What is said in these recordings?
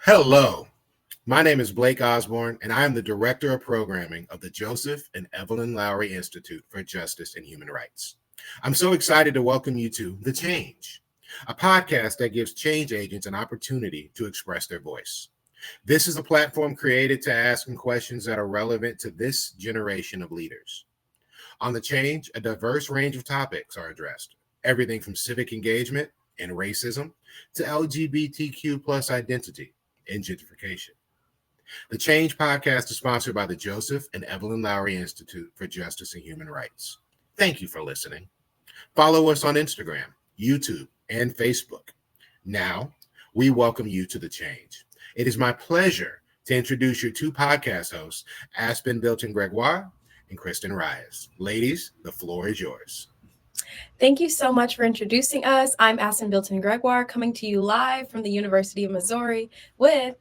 Hello, my name is Blake Osborne, and I am the Director of Programming of the Joseph and Evelyn Lowry Institute for Justice and Human Rights. I'm so excited to welcome you to The Change, a podcast that gives change agents an opportunity to express their voice. This is a platform created to ask questions that are relevant to this generation of leaders. On The Change, a diverse range of topics are addressed, everything from civic engagement and racism to LGBTQ plus identity and gentrification. The Change podcast is sponsored by the Joseph and Evelyn Lowry Institute for Justice and Human Rights. Thank you for listening. Follow us on Instagram, YouTube, and Facebook. Now, we welcome you to The Change. It is my pleasure to introduce your two podcast hosts, Aspen Bilton Gregoire and Kristen Reyes. Ladies, the floor is yours. Thank you so much for introducing us. I'm Aspen Bilton Gregoire, coming to you live from the University of Missouri with...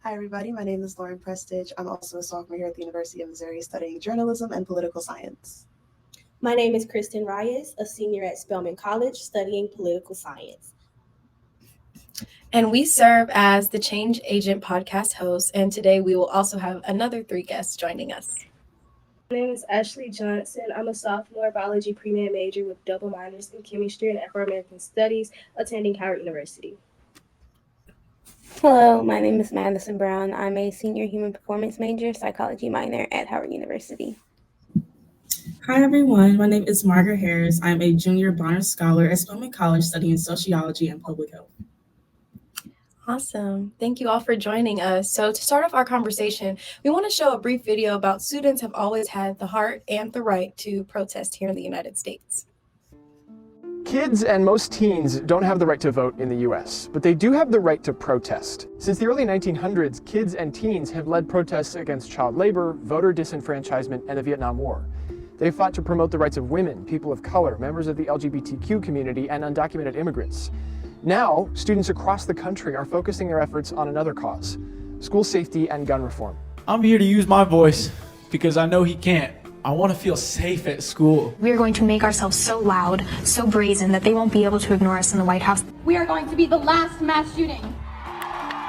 Hi, everybody. My name is Lauren Prestige. I'm also a sophomore here at the University of Missouri studying journalism and political science. My name is Kristen Reyes, a senior at Spelman College studying political science. And we serve as the Change Agent podcast hosts, and today we will also have another 3 guests joining us. My name is Ashley Johnson. I'm a sophomore biology pre-med major with double minors in chemistry and Afro-American studies, attending Howard University. Hello, my name is Madison Brown. I'm a senior human performance major, psychology minor at Howard University. Hi, everyone. My name is Margaret Harris. I'm a junior Bonner Scholar at Spelman College studying sociology and public health. Awesome. Thank you all for joining us. So to start off our conversation, we want to show a brief video about students have always had the heart and the right to protest here in the United States. Kids and most teens don't have the right to vote in the US, but they do have the right to protest. Since the early 1900s, kids and teens have led protests against child labor, voter disenfranchisement, and the Vietnam War. They fought to promote the rights of women, people of color, members of the LGBTQ community, and undocumented immigrants. Now, students across the country are focusing their efforts on another cause: school safety and gun reform. I'm here to use my voice because I know he can't. I want to feel safe at school. We are going to make ourselves so loud, so brazen, that they won't be able to ignore us in the White House. We are going to be the last mass shooting.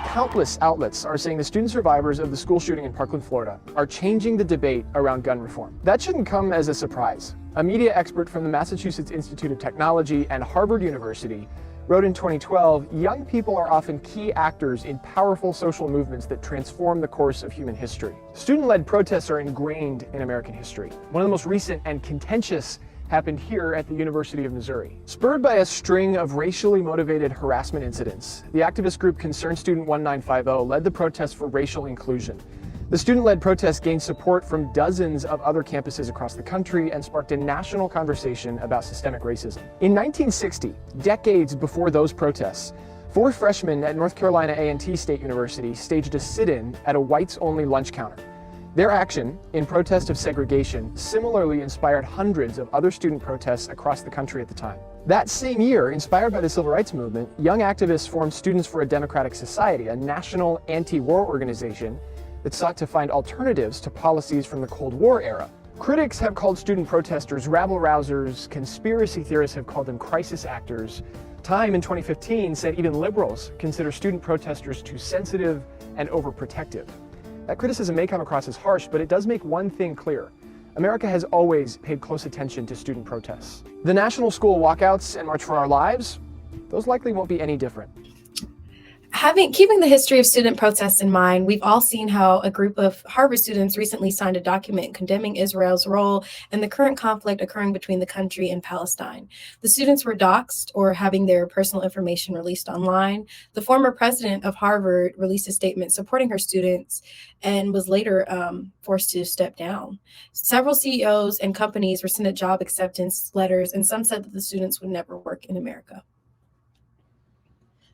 Countless outlets are saying the student survivors of the school shooting in Parkland, Florida, are changing the debate around gun reform. That shouldn't come as a surprise. A media expert from the Massachusetts Institute of Technology and Harvard University wrote in 2012, young people are often key actors in powerful social movements that transform the course of human history. Student-led protests are ingrained in American history. One of the most recent and contentious happened here at the University of Missouri. Spurred by a string of racially motivated harassment incidents, the activist group Concerned Student 1950 led the protest for racial inclusion. The student-led protest gained support from dozens of other campuses across the country and sparked a national conversation about systemic racism. In 1960, decades before those protests, 4 freshmen at North Carolina A&T State University staged a sit-in at a whites-only lunch counter. Their action, in protest of segregation, similarly inspired hundreds of other student protests across the country at the time. That same year, inspired by the civil rights movement, young activists formed Students for a Democratic Society, a national anti-war organization that sought to find alternatives to policies from the Cold War era. Critics have called student protesters rabble-rousers, conspiracy theorists have called them crisis actors. Time in 2015 said even liberals consider student protesters too sensitive and overprotective. That criticism may come across as harsh, but it does make one thing clear. America has always paid close attention to student protests. The national school walkouts and March for Our Lives, those likely won't be any different. Keeping the history of student protests in mind, we've all seen how a group of Harvard students recently signed a document condemning Israel's role in the current conflict occurring between the country and Palestine. The students were doxxed or having their personal information released online. The former president of Harvard released a statement supporting her students and was later forced to step down. Several CEOs and companies were sent job acceptance letters, and some said that the students would never work in America.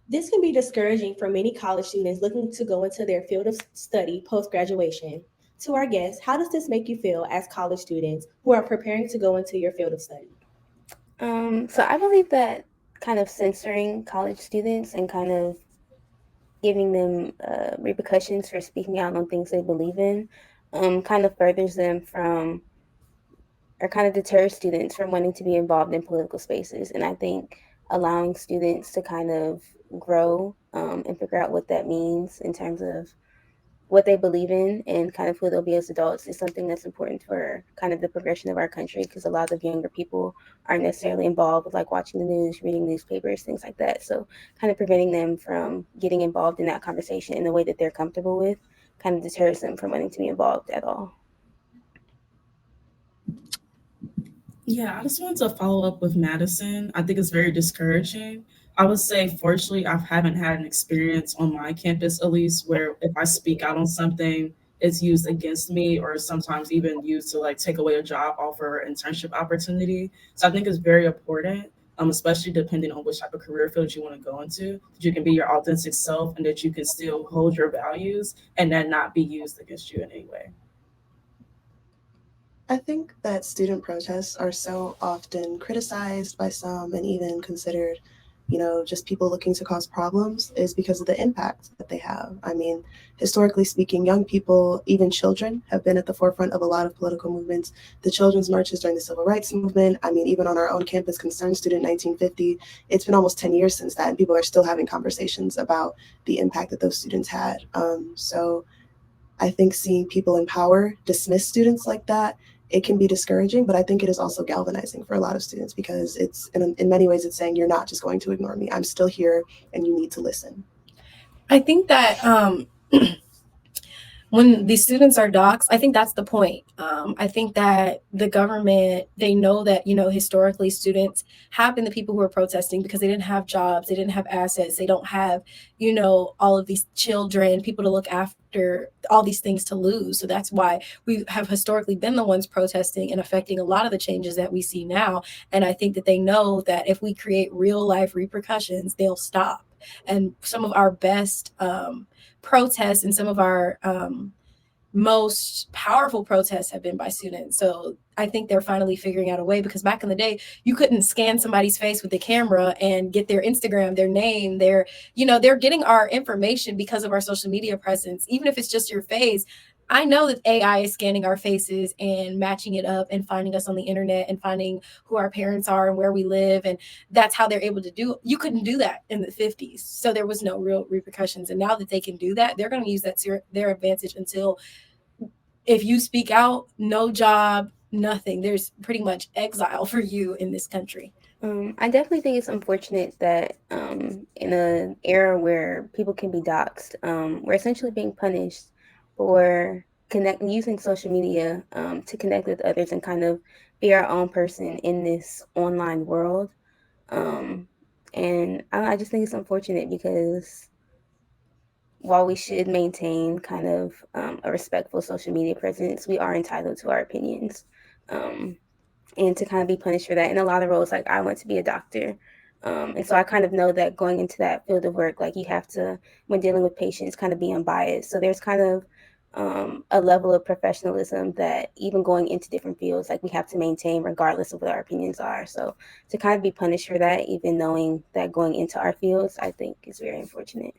This can be discouraging for many college students looking to go into their field of study post-graduation. To our guests, how does this make you feel as college students who are preparing to go into your field of study? So I believe that kind of censoring college students and kind of giving them repercussions for speaking out on things they believe in kind of furthers them from, or kind of deters students from wanting to be involved in political spaces. And I think allowing students to kind of grow and figure out what that means in terms of what they believe in and kind of who they'll be as adults is something that's important for kind of the progression of our country, because a lot of younger people aren't necessarily involved with like watching the news, reading newspapers, things like that. So kind of preventing them from getting involved in that conversation in the way that they're comfortable with kind of deters them from wanting to be involved at all. Yeah, I just wanted to follow up with Madison. I think it's very discouraging. I would say, fortunately, I haven't had an experience on my campus, at least, where if I speak out on something, it's used against me or sometimes even used to like take away a job offer or internship opportunity. So I think it's very important, especially depending on which type of career field you want to go into, that you can be your authentic self and that you can still hold your values and that not be used against you in any way. I think that student protests are so often criticized by some and even considered, just people looking to cause problems is because of the impact that they have. I mean, historically speaking, young people, even children, have been at the forefront of a lot of political movements. The children's marches during the Civil Rights Movement, I mean, even on our own campus, Concerned Student 1950, it's been almost 10 years since that, and people are still having conversations about the impact that those students had. So I think seeing people in power dismiss students like that, it can be discouraging, but I think it is also galvanizing for a lot of students because it's in many ways it's saying you're not just going to ignore me. I'm still here and you need to listen. I think that when the students are doxxed, I think that's the point. I think that the government, they know that, historically students have been the people who are protesting because they didn't have jobs, they didn't have assets, they don't have, all of these children, people to look after, all these things to lose. So that's why we have historically been the ones protesting and affecting a lot of the changes that we see now. And I think that they know that if we create real life repercussions, they'll stop. And some of our best protests and some of our most powerful protests have been by students. So I think they're finally figuring out a way, because back in the day, you couldn't scan somebody's face with the camera and get their Instagram, their name, they're getting our information because of our social media presence. Even if it's just your face, I know that AI is scanning our faces and matching it up and finding us on the internet and finding who our parents are and where we live. And that's how they're able to do. You couldn't do that in the 50s. So there was no real repercussions. And now that they can do that, they're going to use that to their advantage until, if you speak out, no job, nothing. There's pretty much exile for you in this country. I definitely think it's unfortunate that in an era where people can be doxxed, we're essentially being punished for using social media to connect with others and kind of be our own person in this online world. And I just think it's unfortunate because while we should maintain kind of a respectful social media presence, we are entitled to our opinions. And to kind of be punished for that in a lot of roles, like I want to be a doctor. And so I kind of know that going into that field of work, like you have to, when dealing with patients, kind of be unbiased. So there's kind of a level of professionalism that even going into different fields, like we have to maintain regardless of what our opinions are. So to kind of be punished for that, even knowing that going into our fields, I think is very unfortunate.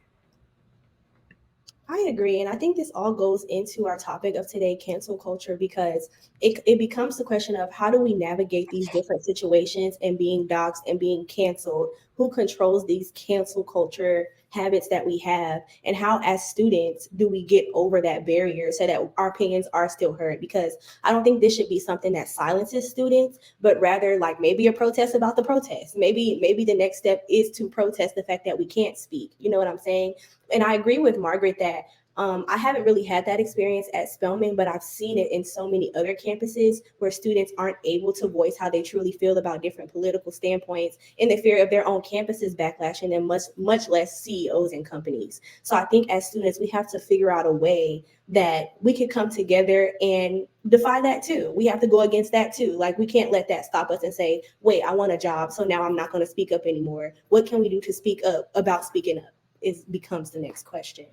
I agree. And I think this all goes into our topic of today, cancel culture, because it becomes the question of how do we navigate these different situations and being doxxed and being canceled? Who controls these cancel culture habits that we have? And how, as students, do we get over that barrier so that our opinions are still heard? Because I don't think this should be something that silences students, but rather like maybe a protest about the protest. Maybe the next step is to protest the fact that we can't speak. You know what I'm saying? And I agree with Margaret that I haven't really had that experience at Spelman, but I've seen it in so many other campuses where students aren't able to voice how they truly feel about different political standpoints in the fear of their own campuses backlashing, and much less CEOs and companies. So I think as students, we have to figure out a way that we can come together and defy that too. We have to go against that too. Like we can't let that stop us and say, wait, I want a job, so now I'm not going to speak up anymore. What can we do to speak up about speaking up? It becomes the next question.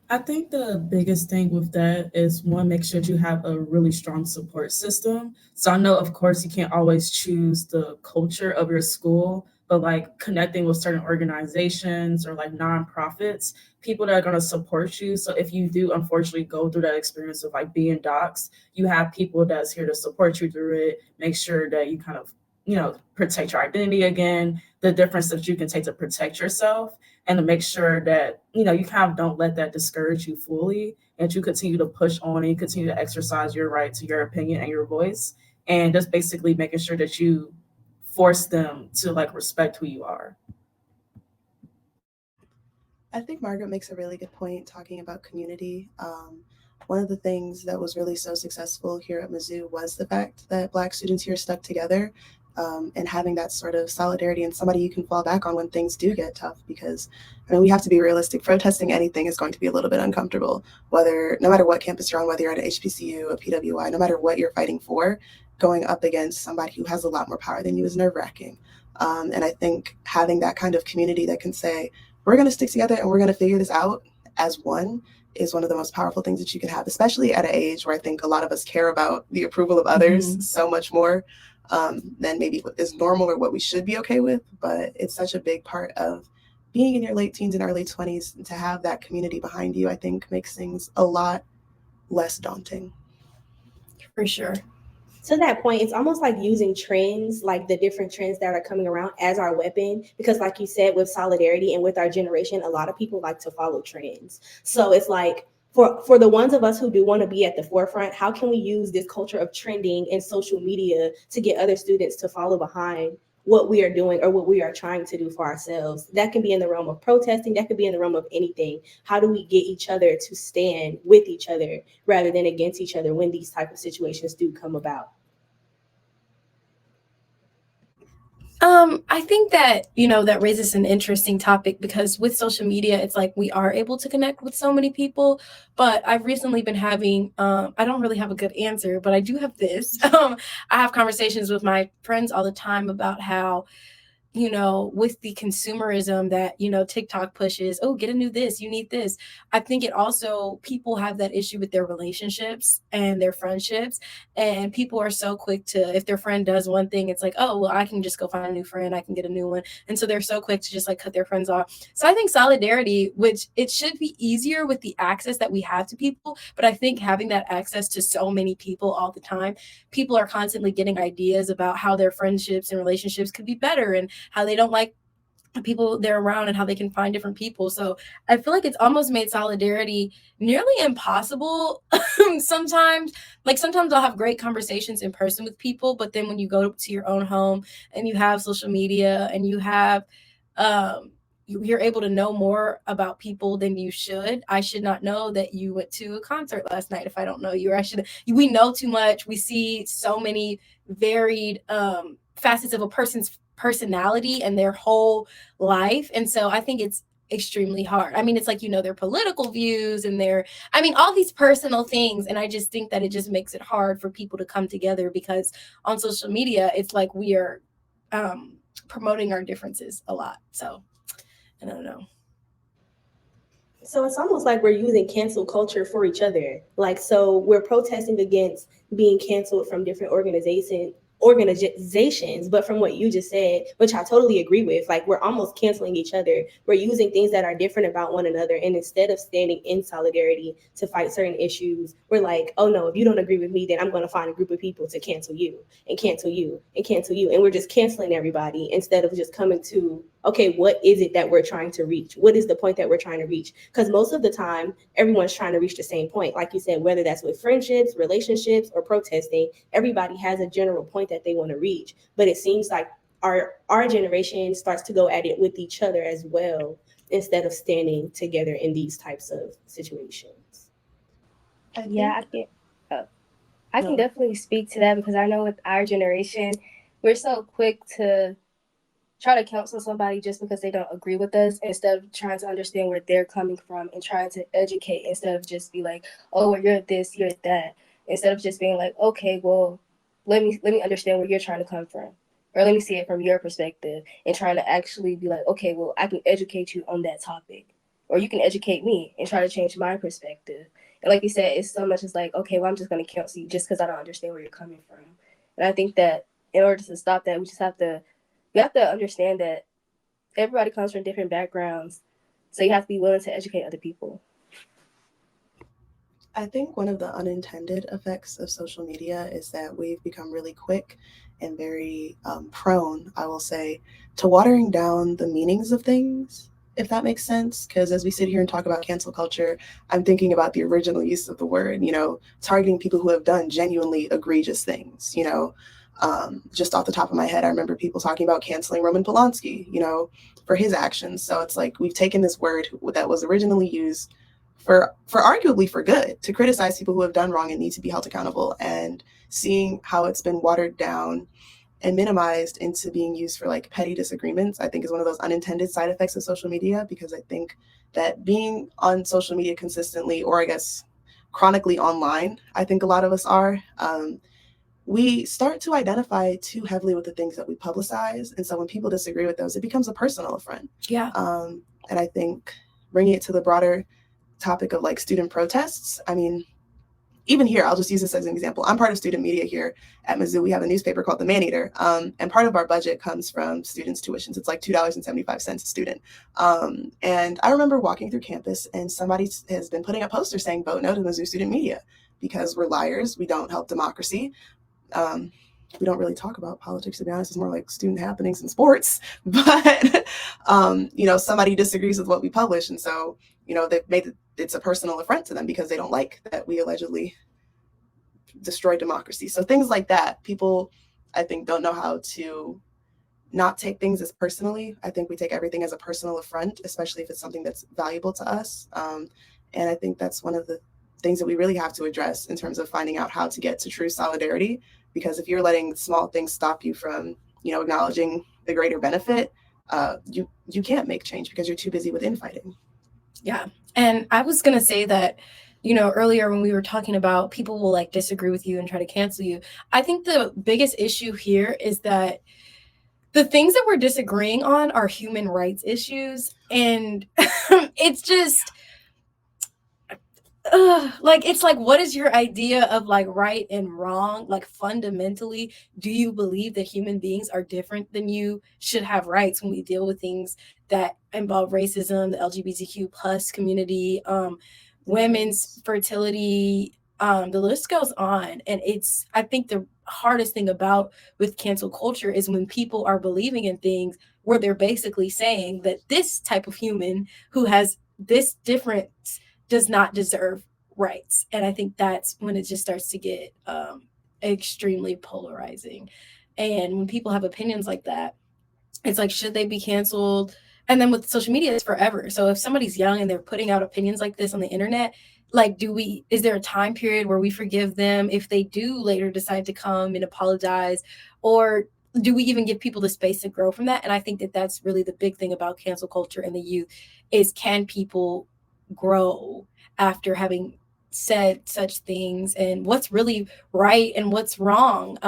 I think the biggest thing with that is, one, make sure you have a really strong support system. So I know, of course, you can't always choose the culture of your school, but like connecting with certain organizations or like nonprofits, people that are going to support you. So if you do unfortunately go through that experience of like being doxxed, you have people that's here to support you through it, make sure that you kind of protect your identity again, the difference that you can take to protect yourself, and to make sure that, you kind of don't let that discourage you fully, and you continue to push on and you continue to exercise your right to your opinion and your voice, and just basically making sure that you force them to like respect who you are. I think Margaret makes a really good point talking about community. One of the things that was really so successful here at Mizzou was the fact that Black students here stuck together, and having that sort of solidarity and somebody you can fall back on when things do get tough. Because we have to be realistic. Protesting anything is going to be a little bit uncomfortable, no matter what campus you're on, whether you're at an HBCU, a PWI, no matter what you're fighting for, going up against somebody who has a lot more power than you is nerve-wracking. And I think having that kind of community that can say, we're going to stick together and we're going to figure this out as one is one of the most powerful things that you can have, especially at an age where I think a lot of us care about the approval of others so much more than maybe what is normal or what we should be okay with. But it's such a big part of being in your late teens and early 20s. To have that community behind you, I think makes things a lot less daunting. For sure. To that point, it's almost like using trends, like the different trends that are coming around, as our weapon. Because like you said, with solidarity and with our generation, a lot of people like to follow trends. So it's like, for the ones of us who do want to be at the forefront, how can we use this culture of trending and social media to get other students to follow behind what we are doing or what we are trying to do for ourselves? That can be in the realm of protesting. That could be in the realm of anything. How do we get each other to stand with each other rather than against each other when these type of situations do come about? I think that, that raises an interesting topic, because with social media, it's like we are able to connect with so many people. But I've recently been having, I don't really have a good answer, but I do have this. I have conversations with my friends all the time about how, with the consumerism that, TikTok pushes, oh, get a new this, you need this. I think it also, people have that issue with their relationships and their friendships. And people are so quick to, if their friend does one thing, it's like, oh, well, I can just go find a new friend. I can get a new one. And so they're so quick to just like cut their friends off. So I think solidarity, which it should be easier with the access that we have to people, but I think having that access to so many people all the time, people are constantly getting ideas about how their friendships and relationships could be better, and how they don't like the people they're around and how they can find different people. So I feel like it's almost made solidarity nearly impossible sometimes. Like sometimes I'll have great conversations in person with people, but then when you go to your own home and you have social media and you have you're able to know more about people than you should. I should not know that you went to a concert last night if I don't know you. Or we know too much. We see so many varied facets of a person's personality and their whole life. And so I think it's extremely hard. I mean, it's like, their political views and all these personal things. And I just think that it just makes it hard for people to come together, because on social media, it's like we are promoting our differences a lot. So I don't know. So it's almost like we're using cancel culture for each other. Like, so we're protesting against being canceled from different organizations, but from what you just said, which I totally agree with, like we're almost canceling each other. We're using things that are different about one another, and instead of standing in solidarity to fight certain issues, we're like, oh no, if you don't agree with me, then I'm going to find a group of people to cancel you and cancel you and cancel you. And we're just canceling everybody instead of just coming to, okay, what is it that we're trying to reach? What is the point that we're trying to reach? Because most of the time, everyone's trying to reach the same point. Like you said, whether that's with friendships, relationships, or protesting, everybody has a general point that they want to reach. But it seems like our generation starts to go at it with each other as well, instead of standing together in these types of situations. I can definitely speak to that, because I know with our generation, we're so quick to try to counsel somebody just because they don't agree with us, instead of trying to understand where they're coming from and trying to educate, instead of just be like, oh, well, you're this, you're that. Instead of just being like, okay, well, let me understand where you're trying to come from, or let me see it from your perspective, and trying to actually be like, okay, well, I can educate you on that topic, or you can educate me and try to change my perspective. And like you said, it's so much as like, okay, well, I'm just going to cancel you just because I don't understand where you're coming from. And I think that in order to stop that, we have to understand that everybody comes from different backgrounds. So you have to be willing to educate other people. I think one of the unintended effects of social media is that we've become really quick and very prone, I will say, to watering down the meanings of things, if that makes sense. Because as we sit here and talk about cancel culture, I'm thinking about the original use of the word, targeting people who have done genuinely egregious things, just off the top of my head, I remember people talking about canceling Roman Polanski, for his actions. So it's like we've taken this word that was originally used for arguably for good, to criticize people who have done wrong and need to be held accountable, and seeing how it's been watered down and minimized into being used for like petty disagreements, I think is one of those unintended side effects of social media. Because I think that being on social media consistently, or I guess chronically online, I think a lot of us are, we start to identify too heavily with the things that we publicize. And so when people disagree with those, it becomes a personal affront. Yeah. And I think bringing it to the broader topic of like student protests, I mean, even here, I'll just use this as an example. I'm part of student media here at Mizzou. We have a newspaper called The Maneater, and part of our budget comes from students' tuitions. It's like $2.75 a student. And I remember walking through campus and somebody has been putting up posters saying, vote no to Mizzou student media because we're liars. We don't help democracy. We don't really talk about politics, to be honest. It's more like student happenings and sports. But, somebody disagrees with what we publish. And so, they've made it's a personal affront to them because they don't like that we allegedly destroy democracy. So things like that, people, I think, don't know how to not take things as personally. I think we take everything as a personal affront, especially if it's something that's valuable to us. And I think that's one of the things that we really have to address in terms of finding out how to get to true solidarity. Because if you're letting small things stop you from, acknowledging the greater benefit, you can't make change because you're too busy with infighting. Yeah. And I was going to say that, earlier when we were talking about people will like disagree with you and try to cancel you, I think the biggest issue here is that the things that we're disagreeing on are human rights issues. And it's just it's like, what is your idea of like right and wrong? Like fundamentally, do you believe that human beings are different than you, should have rights when we deal with things that involve racism, the LGBTQ plus community, women's fertility, the list goes on. And I think the hardest thing with cancel culture is when people are believing in things where they're basically saying that this type of human who has this difference does not deserve rights. And I think that's when it just starts to get extremely polarizing. And when people have opinions like that, it's like, should they be canceled? And then with social media, it's forever. So if somebody's young and they're putting out opinions like this on the internet, like, is there a time period where we forgive them if they do later decide to come and apologize? Or do we even give people the space to grow from that? And I think that that's really the big thing about cancel culture and the youth is, can people grow after having said such things, and what's really right and what's wrong?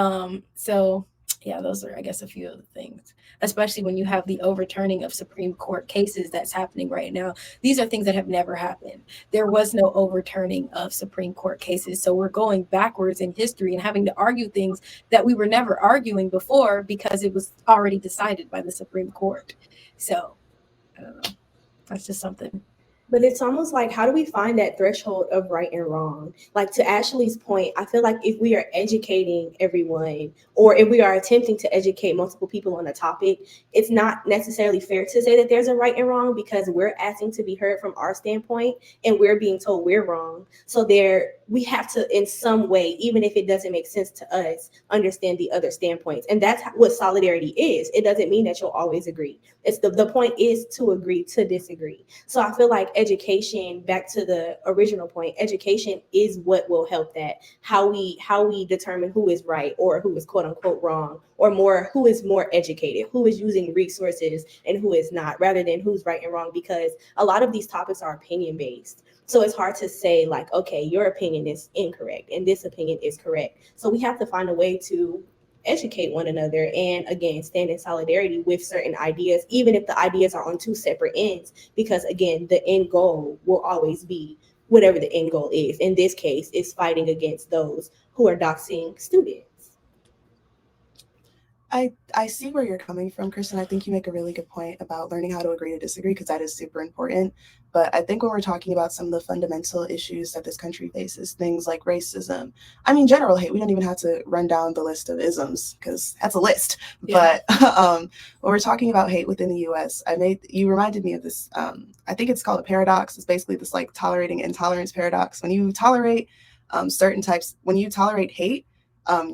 So yeah, those are, I guess, a few of the things, especially when you have the overturning of Supreme Court cases that's happening right now. These are things that have never happened. There was no overturning of Supreme Court cases. So we're going backwards in history and having to argue things that we were never arguing before because it was already decided by the Supreme Court. So I don't know. That's just something. But it's almost like, how do we find that threshold of right and wrong? Like, to Ashley's point, I feel like if we are educating everyone, or if we are attempting to educate multiple people on a topic, it's not necessarily fair to say that there's a right and wrong, because we're asking to be heard from our standpoint and we're being told we're wrong. So we have to, in some way, even if it doesn't make sense to us, understand the other standpoints. And that's what solidarity is. It doesn't mean that you'll always agree. It's the point is to agree to disagree. So I feel like education, back to the original point, education is what will help that. How we determine who is right or who is quote unquote wrong, or who is more educated, who is using resources and who is not, rather than who's right and wrong, because a lot of these topics are opinion based. So it's hard to say like, okay, your opinion is incorrect and this opinion is correct. So we have to find a way to educate one another and, again, stand in solidarity with certain ideas, even if the ideas are on two separate ends, because, again, the end goal will always be whatever the end goal is. In this case, it's fighting against those who are doxing students. I see where you're coming from, Kristen. I think you make a really good point about learning how to agree to disagree, because that is super important. But I think when we're talking about some of the fundamental issues that this country faces, things like racism, I mean, general hate, we don't even have to run down the list of isms because that's a list. Yeah. But when we're talking about hate within the US, you reminded me of this. I think it's called a paradox. It's basically this like tolerating intolerance paradox. When you tolerate when you tolerate hate,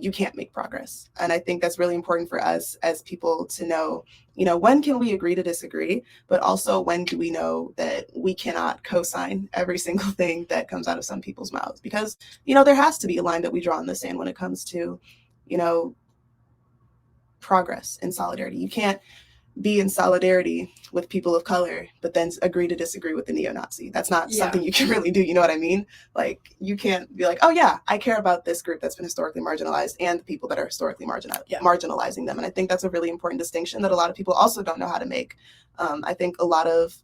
you can't make progress. And I think that's really important for us as people to know, when can we agree to disagree, but also when do we know that we cannot co-sign every single thing that comes out of some people's mouths? Because, there has to be a line that we draw in the sand when it comes to, progress and solidarity. You can't be in solidarity with people of color, but then agree to disagree with the neo-Nazi. That's not something you can really do. You know what I mean? Like, you can't be like, oh yeah, I care about this group that's been historically marginalized and the people that are historically marginalizing them. And I think that's a really important distinction that a lot of people also don't know how to make. I think a lot of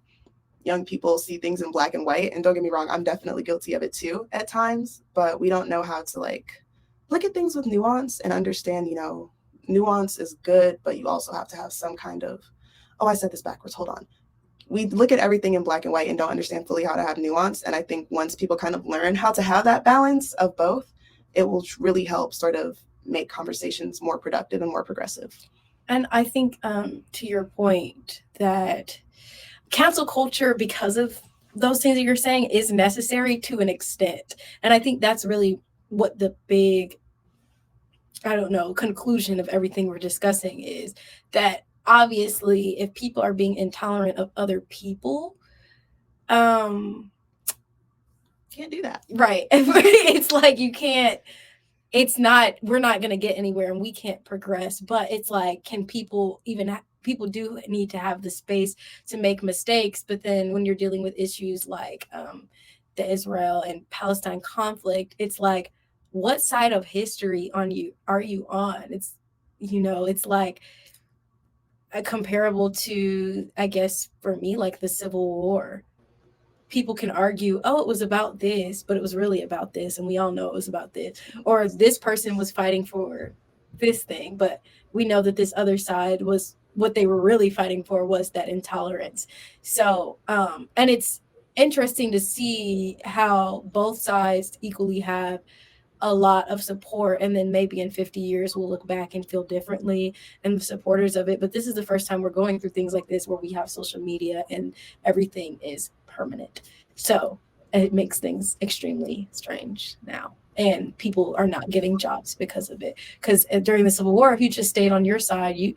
young people see things in black and white, and don't get me wrong, I'm definitely guilty of it too at times, but we don't know how to like look at things with nuance and understand, nuance is good, but you also have to have some kind of, I said this backwards, hold on. We look at everything in black and white and don't understand fully how to have nuance. And I think once people kind of learn how to have that balance of both, it will really help sort of make conversations more productive and more progressive. And I think to your point that cancel culture, because of those things that you're saying, is necessary to an extent. And I think that's really what the big conclusion of everything we're discussing is, that obviously if people are being intolerant of other people, can't do that. Right. It's like we're not going to get anywhere and we can't progress. But it's like, can people people do need to have the space to make mistakes. But then when you're dealing with issues like the Israel and Palestine conflict, it's like, what side of history are you on? It's, it's like comparable to, I guess, for me, like the Civil War. People can argue, oh, it was about this, but it was really about this. And we all know it was about this. Or this person was fighting for this thing, but we know that this other side was, what they were really fighting for was that intolerance. So, and it's interesting to see how both sides equally have a lot of support, and then maybe in 50 years we'll look back and feel differently and the supporters of it. But this is the first time we're going through things like this where we have social media and everything is permanent. So it makes things extremely strange now, and people are not getting jobs because of it. Because during the Civil War, if you just stayed on your side, you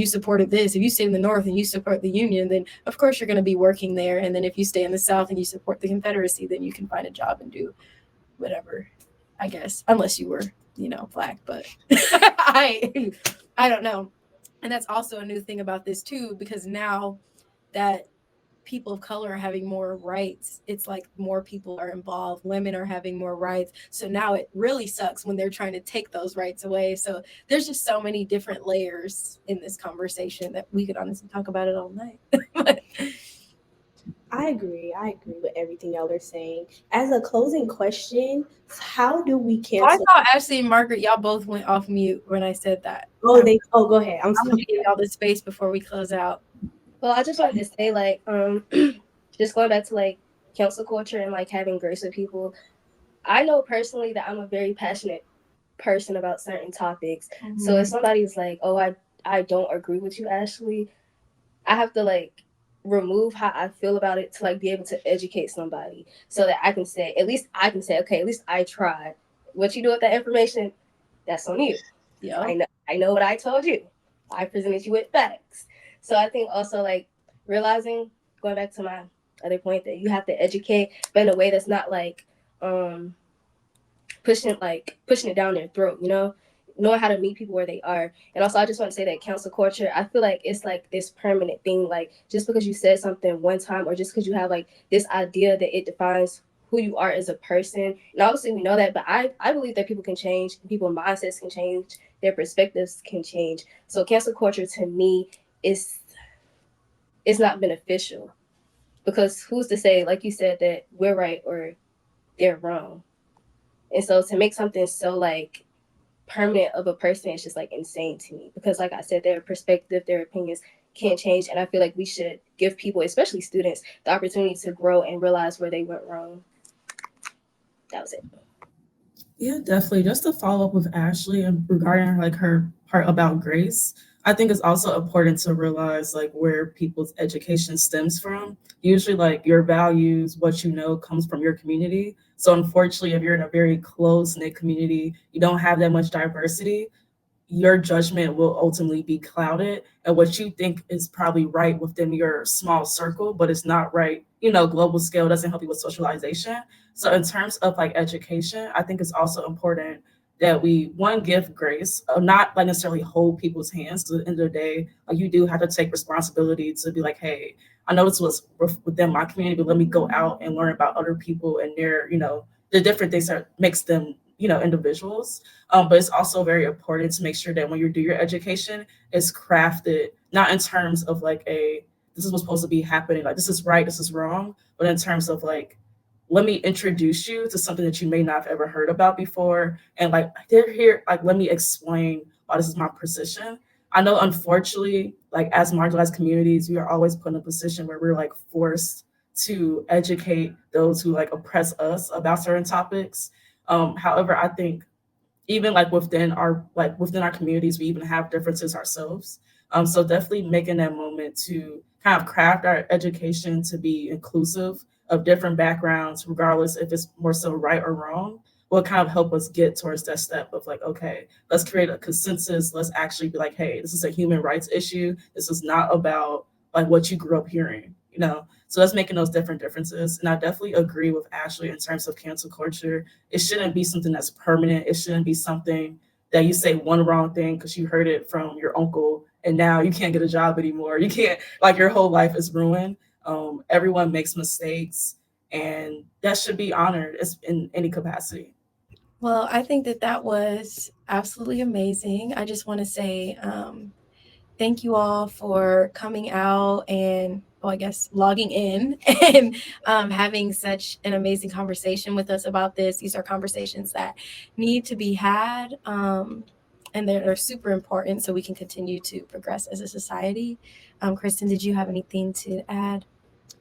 supported this, if you stay in the North and you support the Union, then of course you're going to be working there. And then if you stay in the South and you support the Confederacy, then you can find a job and do whatever, I guess, unless you were, Black, but I don't know. And that's also a new thing about this too, because now that people of color are having more rights, it's like more people are involved, women are having more rights. So now it really sucks when they're trying to take those rights away. So there's just so many different layers in this conversation that we could honestly talk about it all night. I agree with everything y'all are saying. As a closing question, how do we cancel? I thought Ashley and Margaret, y'all both went off mute when I said that. Go ahead. I'm gonna give y'all the space before we close out. Well, I just wanted to say, like, just going back to like cancel culture and like having grace with people. I know personally that I'm a very passionate person about certain topics. Mm-hmm. So if somebody's like, "Oh, I don't agree with you, Ashley," I have to like remove how I feel about it to like be able to educate somebody, so that I can say, okay, at least I tried. What you do with that information, that's on you. Yeah, I know what I told you. I presented you with facts. So I think also like realizing, going back to my other point, that you have to educate, but in a way that's not like pushing it down their throat, knowing how to meet people where they are. And also I just want to say that cancel culture, I feel like it's like this permanent thing. Like just because you said something one time, or just because you have like this idea that it defines who you are as a person. And obviously we know that, but I believe that people can change, people's mindsets can change, their perspectives can change. So cancel culture to me it's not beneficial, because who's to say, like you said, that we're right or they're wrong? And so to make something so like permanent of a person is just like insane to me, because like I said, their perspective, their opinions can't change. And I feel like we should give people, especially students, the opportunity to grow and realize where they went wrong. That was it. Yeah, definitely. Just to follow up with Ashley and regarding like her part about grace, I think it's also important to realize like where people's education stems from. Usually like your values, what you know comes from your community. So unfortunately, if you're in a very close-knit community, you don't have that much diversity, your judgment will ultimately be clouded, and what you think is probably right within your small circle, but it's not right, global scale doesn't help you with socialization. So in terms of like education, I think it's also important that we one give grace, not like necessarily hold people's hands. Because at the end of the day, like you do have to take responsibility to be like, hey, I know this was within my community, but let me go out and learn about other people and their, the different things that makes them, individuals. But it's also very important to make sure that when you do your education, it's crafted not in terms of like this is what's supposed to be happening, like this is right, this is wrong, but in terms of like, let me introduce you to something that you may not have ever heard about before. And like they're here, like let me explain why this is my position. I know unfortunately, like as marginalized communities, we are always put in a position where we're like forced to educate those who like oppress us about certain topics. However, I think even like within our communities, we even have differences ourselves. So definitely making that moment to kind of craft our education to be inclusive of different backgrounds, regardless if it's more so right or wrong, will kind of help us get towards that step of like, okay, let's create a consensus. Let's actually be like, hey, this is a human rights issue. This is not about like what you grew up hearing, So that's making those differences. And I definitely agree with Ashley in terms of cancel culture. It shouldn't be something that's permanent. It shouldn't be something that you say one wrong thing because you heard it from your uncle and now you can't get a job anymore. You can't, like your whole life is ruined. Everyone makes mistakes, and that should be honored in any capacity. Well, I think that was absolutely amazing. I just want to say thank you all for coming out and, I guess, logging in and having such an amazing conversation with us about this. These are conversations that need to be had, and they're super important so we can continue to progress as a society. Kristen, did you have anything to add?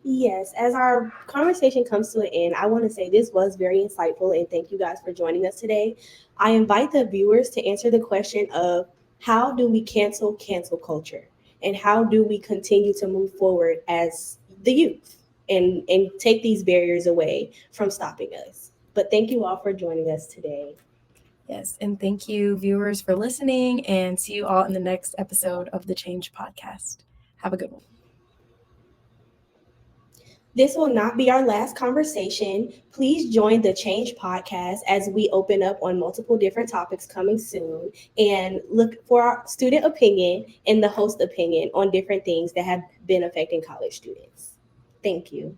Yes, as our conversation comes to an end, I want to say this was very insightful and thank you guys for joining us today. I invite the viewers to answer the question of how do we cancel culture and how do we continue to move forward as the youth and take these barriers away from stopping us. But thank you all for joining us today. Yes, and thank you viewers for listening, and see you all in the next episode of the Change Podcast. Have a good one. This will not be our last conversation. Please join the Change Podcast as we open up on multiple different topics coming soon, and look for our student opinion and the host opinion on different things that have been affecting college students. Thank you.